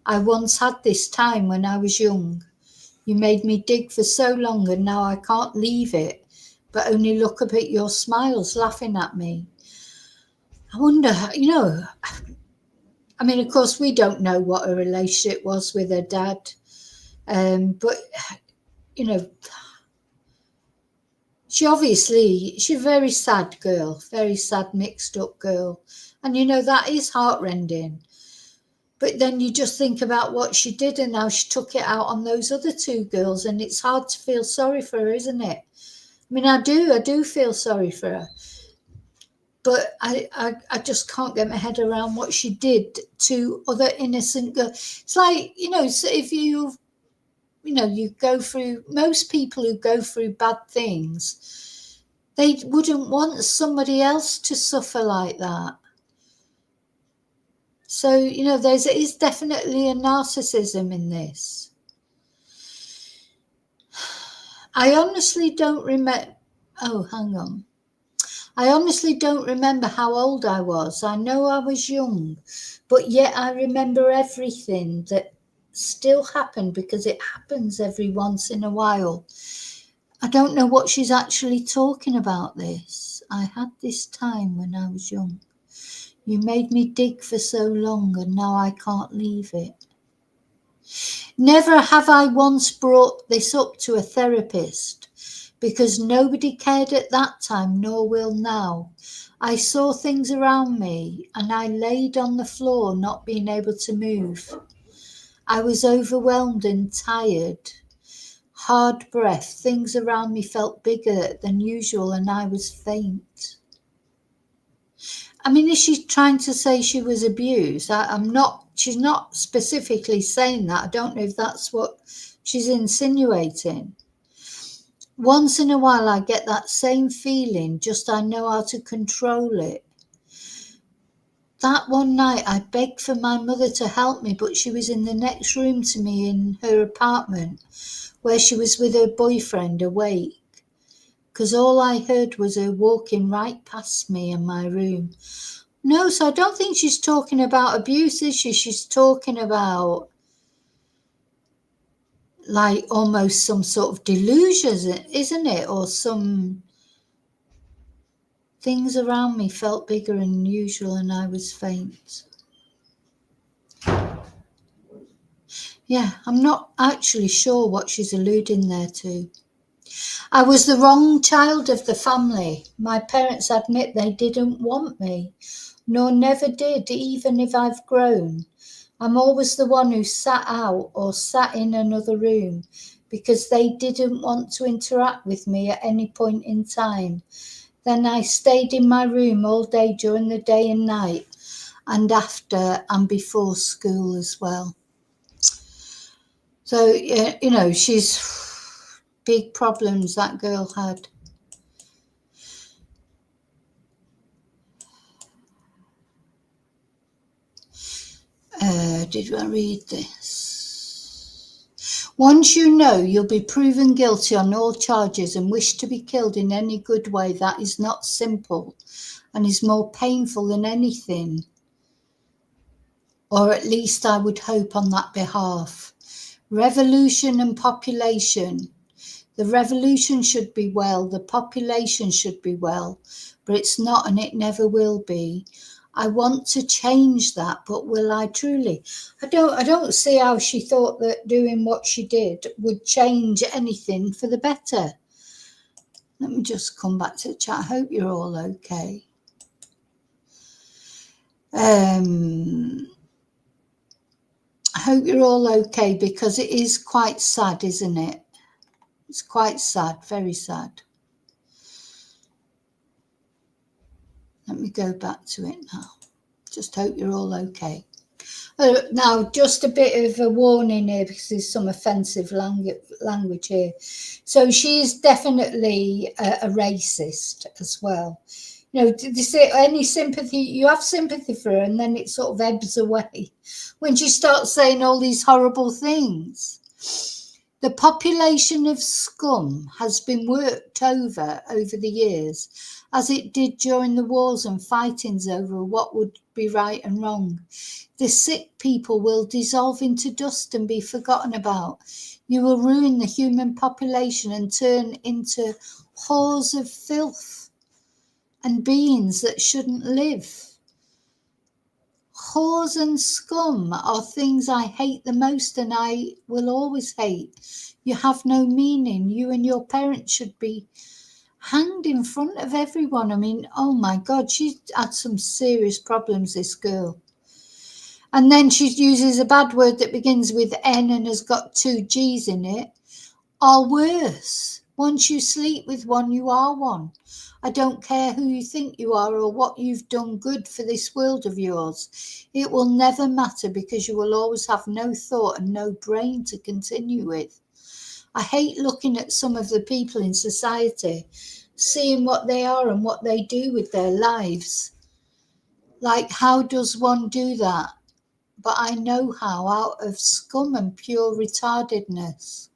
I once had this time when I was young. You made me dig for so long and now I can't leave it, but only look up at your smiles laughing at me. I wonder, I mean, of course, we don't know what her relationship was with her dad, but, she's a very sad girl, very sad, mixed up girl. And, that is heartrending. But then you just think about what she did and how she took it out on those other two girls. And it's hard to feel sorry for her, isn't it? I mean, I do feel sorry for her. But I just can't get my head around what she did to other innocent girls. It's like, so if you go through, most people who go through bad things, they wouldn't want somebody else to suffer like that. So, there is definitely a narcissism in this. I honestly don't remember. Oh, hang on. I honestly don't remember how old I was. I know I was young, but yet I remember everything that still happened because it happens every once in a while. I don't know what she's actually talking about this. I had this time when I was young. You made me dig for so long and now I can't leave it. Never have I once brought this up to a therapist because nobody cared at that time nor will now. I saw things around me and I laid on the floor not being able to move. I was overwhelmed and tired. Hard breath, things around me felt bigger than usual and I was faint. I mean, is she trying to say she was abused? She's not specifically saying that. I don't know if that's what she's insinuating. Once in a while, I get that same feeling, just I know how to control it. That one night, I begged for my mother to help me, but she was in the next room to me in her apartment, where she was with her boyfriend awake, because all I heard was her walking right past me in my room. No, so I don't think she's talking about abuse, is she? She's talking about like almost some sort of delusion, isn't it? Or some things around me felt bigger than usual and I was faint. Yeah, I'm not actually sure what she's alluding there to. I was the wrong child of the family. My parents admit they didn't want me, nor never did, even if I've grown. I'm always the one who sat out or sat in another room because they didn't want to interact with me at any point in time. Then I stayed in my room all day during the day and night and after and before school as well. So, she's big problems that girl had. Did I read this? Once you know you'll be proven guilty on all charges and wish to be killed in any good way, that is not simple and is more painful than anything. Or at least I would hope on that behalf. Revolution and population. The revolution should be well, the population should be well, but it's not and it never will be. I want to change that, but will I truly? I don't see how she thought that doing what she did would change anything for the better. Let me just come back to the chat. I hope you're all okay. I hope you're all okay because it is quite sad, isn't it? It's quite sad, very sad. Let me go back to it now. Just hope you're all okay. Now, just a bit of a warning here because there's some offensive language here. So she is definitely a racist as well. They say any sympathy, you have sympathy for her, and then it sort of ebbs away when she starts saying all these horrible things. The population of scum has been worked over the years, as it did during the wars and fightings over what would be right and wrong. The sick people will dissolve into dust and be forgotten about. You will ruin the human population and turn into whores of filth and beings that shouldn't live. Whores and scum are things I hate the most, and I will always hate. You have no meaning. You and your parents should be hanged in front of everyone. I mean, oh my God, she's had some serious problems, this girl. And then she uses a bad word that begins with N and has got 2 G's in it. Or worse, once you sleep with one, you are one. I don't care who you think you are or what you've done good for this world of yours. It will never matter, because you will always have no thought and no brain to continue with. I hate looking at some of the people in society, seeing what they are and what they do with their lives. Like, how does one do that? But I know how, out of scum and pure retardedness.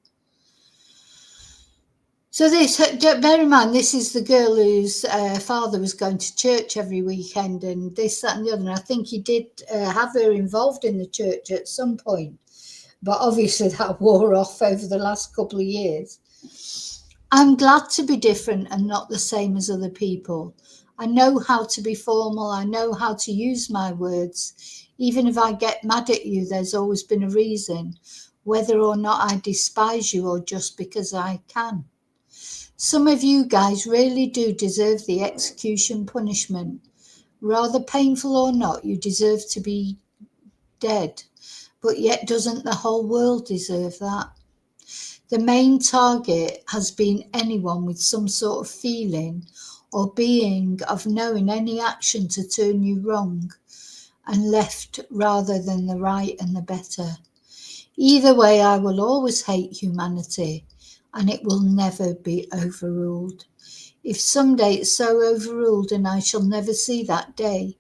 So this, bear in mind, this is the girl whose father was going to church every weekend, and this, that and the other. And I think he did have her involved in the church at some point. But obviously that wore off over the last couple of years. I'm glad to be different and not the same as other people. I know how to be formal. I know how to use my words. Even if I get mad at you, there's always been a reason, whether or not I despise you or just because I can. Some of you guys really do deserve the execution punishment. Rather painful or not, you deserve to be dead. But yet, doesn't the whole world deserve that? The main target has been anyone with some sort of feeling or being of knowing any action to turn you wrong and left rather than the right and the better. Either way, I will always hate humanity, and it will never be overruled. If someday it's so overruled and I shall never see that day,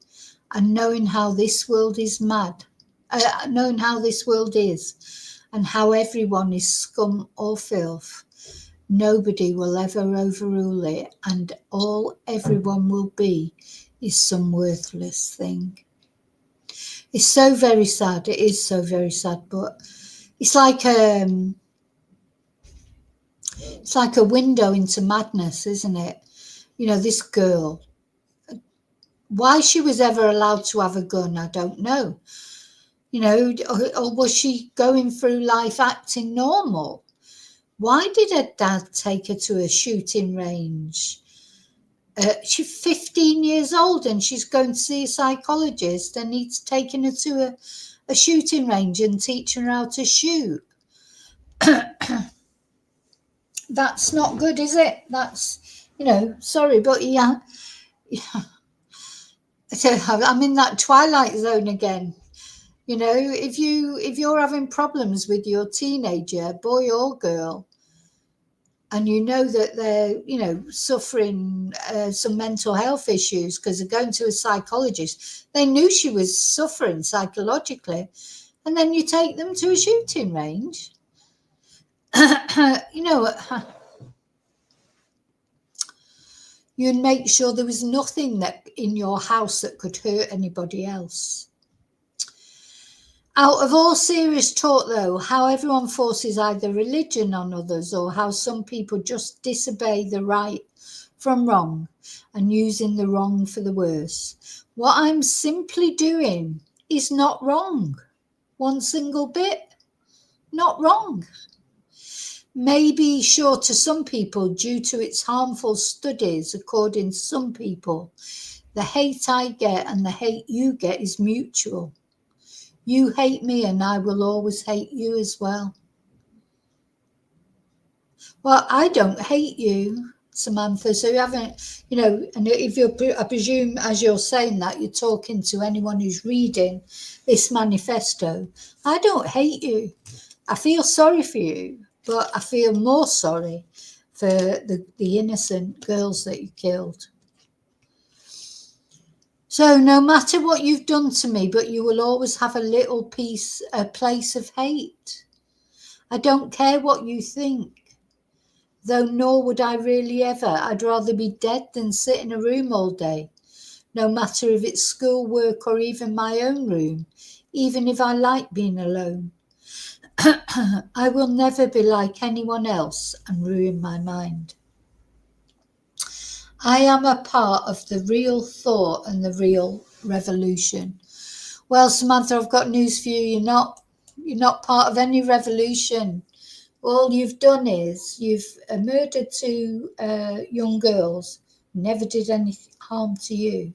and knowing how this world is knowing how this world is, and how everyone is scum or filth, nobody will ever overrule it, and all everyone will be is some worthless thing. It's so very sad. It is so very sad, but it's like a window into madness, isn't it? This girl, why she was ever allowed to have a gun, I don't know. Or was she going through life acting normal? Why did her dad take her to a shooting range? She's 15 years old and she's going to see a psychologist, and he's taking her to a shooting range and teaching her how to shoot. That's not good, is it? That's, sorry, but yeah. So I'm in that twilight zone again. If you're having problems with your teenager, boy or girl, and you know that they're, suffering some mental health issues because they're going to a psychologist, they knew she was suffering psychologically, and then you take them to a shooting range. You'd make sure there was nothing that in your house that could hurt anybody else. Out of all serious talk, though, how everyone forces either religion on others, or how some people just disobey the right from wrong and using the wrong for the worse. What I'm simply doing is not wrong. One single bit, not wrong. Maybe sure to some people due to its harmful studies, according to some people. The hate I get and the hate you get is mutual. You hate me and I will always hate you as well. Well, I don't hate you, Samantha, so you haven't, and if I presume as you're saying that, you're talking to anyone who's reading this manifesto. I don't hate you. I feel sorry for you, but I feel more sorry for the innocent girls that you killed. So no matter what you've done to me, but you will always have a little piece, a place of hate. I don't care what you think, though nor would I really ever. I'd rather be dead than sit in a room all day, no matter if it's school, work, or even my own room, even if I like being alone. I will never be like anyone else and ruin my mind. I am a part of the real thought and the real revolution. Well, Samantha, I've got news for you. You're not part of any revolution. All you've done is you've murdered two young girls, never did any harm to you.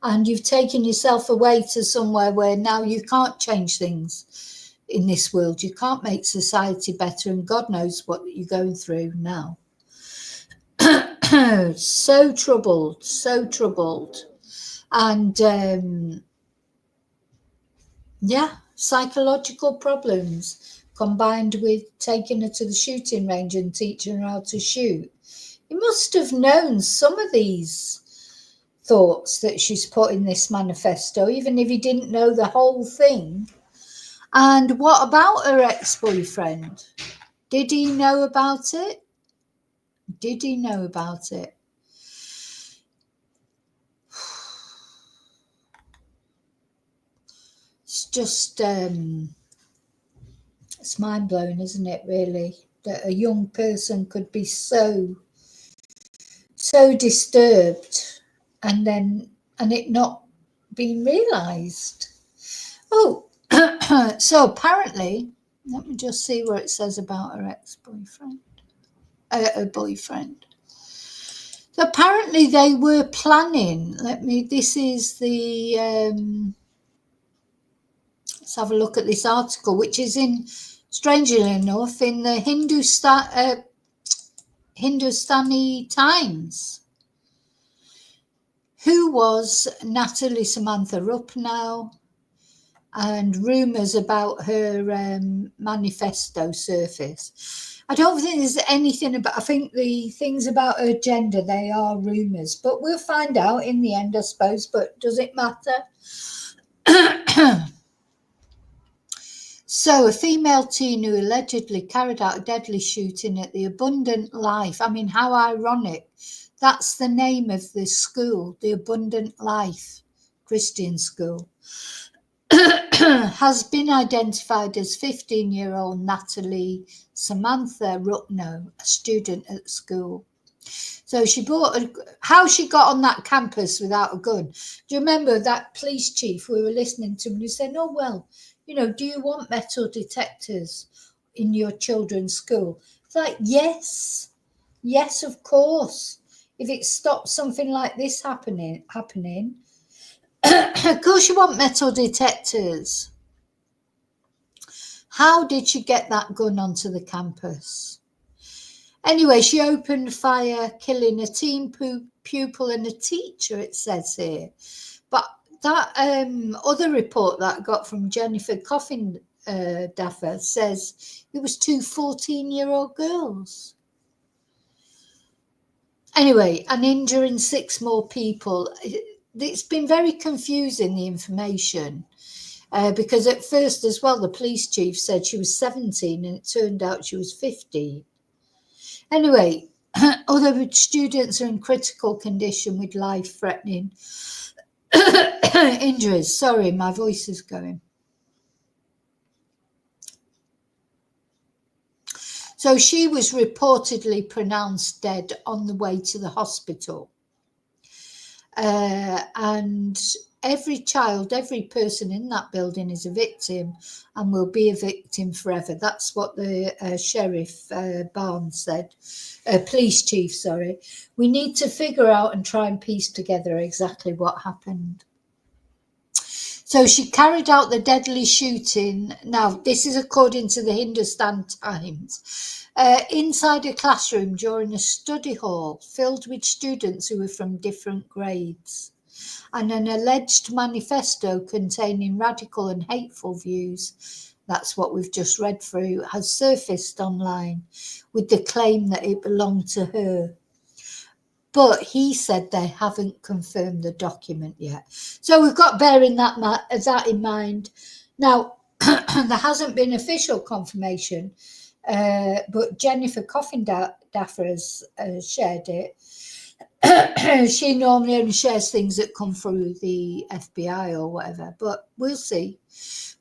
And you've taken yourself away to somewhere where now you can't change things in this world. You can't make society better, and God knows what you're going through now. So troubled, so troubled. And psychological problems combined with taking her to the shooting range and teaching her how to shoot. You must have known some of these thoughts that she's put in this manifesto, even if you didn't know the whole thing. And what about her ex-boyfriend? Did he know about it? Did he know about it? It's just, it's mind-blowing, isn't it, really? That a young person could be so disturbed and it not being realised. Oh, so apparently, let me just see what it says about her ex-boyfriend, her boyfriend. So apparently they were planning, this is the, let's have a look at this article, which is strangely enough, in the Hindustani Times. Who was Natalie Samantha Rupnow? And rumours about her manifesto surface. I don't think there's anything about, I think the things about her gender, they are rumours, but we'll find out in the end, I suppose. But does it matter? So a female teen who allegedly carried out a deadly shooting at the Abundant Life. I mean, how ironic. That's the name of the school, the Abundant Life Christian School. Has been identified as 15-year-old Natalie Samantha Rupnow, a student at school. So how she got on that campus without a gun. Do you remember that police chief we were listening to? And he said, oh, well, do you want metal detectors in your children's school? It's like, yes, of course. If it stops something like this happening, of course you want metal detectors. How did she get that gun onto the campus? Anyway, she opened fire, killing a teen pupil and a teacher, it says here. But that other report that I got from Jennifer Coffin Daffer says it was two 14-year-old girls. Anyway, and injuring 6 more people. It's been very confusing, the information. Because at first as well, the police chief said she was 17 and it turned out she was 15. Anyway, other students are in critical condition with life-threatening injuries. Sorry, my voice is going. So she was reportedly pronounced dead on the way to the hospital. And every child, every person in that building is a victim and will be a victim forever. That's what the Sheriff Barnes said, police chief, sorry. We need to figure out and try and piece together exactly what happened. So she carried out the deadly shooting. Now, this is according to the Hindustan Times. Inside a classroom during a study hall filled with students who were from different grades. And an alleged manifesto containing radical and hateful views, that's what we've just read through, has surfaced online with the claim that it belonged to her. But he said they haven't confirmed the document yet. So we've got bearing that in mind. Now, there hasn't been official confirmation, but Jennifer Coffindaffer has shared it. She normally only shares things that come through the FBI or whatever, but we'll see.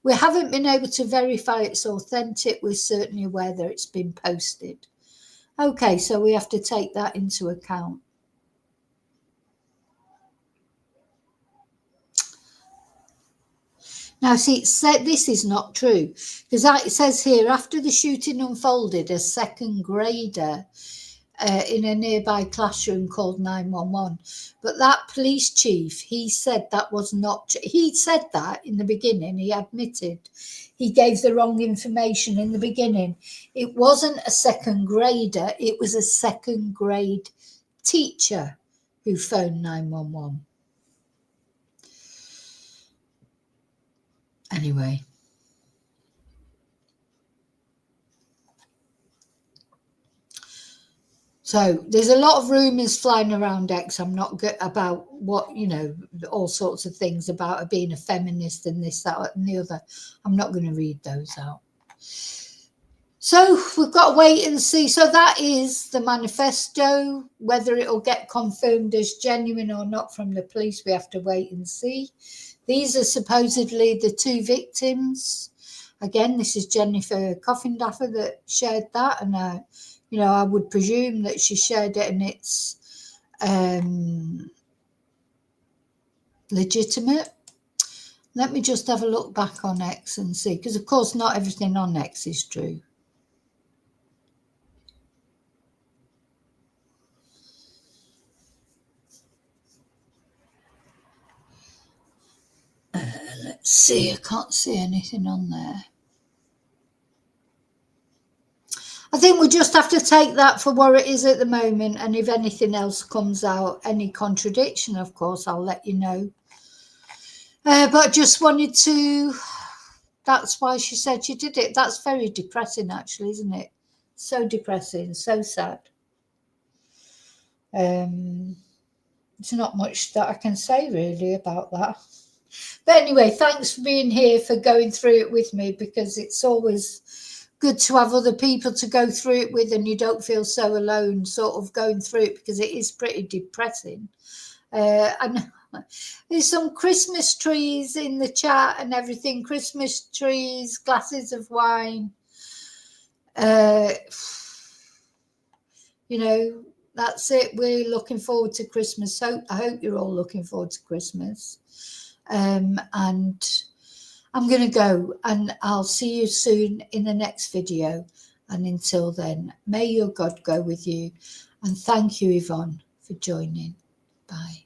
We haven't been able to verify it's authentic. We're certainly aware that it's been posted. Okay, so we have to take that into account. Now, see, this is not true, because it says here, after the shooting unfolded, a second grader in a nearby classroom called 911. But that police chief, he said that was not, he said that in the beginning, he admitted he gave the wrong information in the beginning. It wasn't a second grader, it was a second grade teacher who phoned 911. Anyway. So there's a lot of rumours flying around X. I'm not good about what, you know, all sorts of things about her being a feminist and this, that, and the other. I'm not going to read those out. So we've got to wait and see. So that is the manifesto. Whether it'll get confirmed as genuine or not from the police, we have to wait and see. These are supposedly the two victims. Again, this is Jennifer Coffindaffer that shared that, and you know, I would presume that she shared it and it's legitimate. Let me just have a look back on X and see, because of course not everything on X is true. Let's see, I can't see anything on there. I think we just have to take that for what it is at the moment, and if anything else comes out, any contradiction, of course, I'll let you know. But just wanted to, that's why she said she did it. That's very depressing, actually, isn't it? So depressing, so sad. There's not much that I can say really about that. But anyway, thanks for being here, for going through it with me, because it's always good to have other people to go through it with, and you don't feel so alone sort of going through it, because it is pretty depressing. And there's some Christmas trees in the chat and everything. Christmas trees, glasses of wine. You know, that's it. We're looking forward to Christmas. So I hope you're all looking forward to Christmas. And I'm going to go, and I'll see you soon in the next video. And until then, may your God go with you. And thank you, Yvonne, for joining. Bye.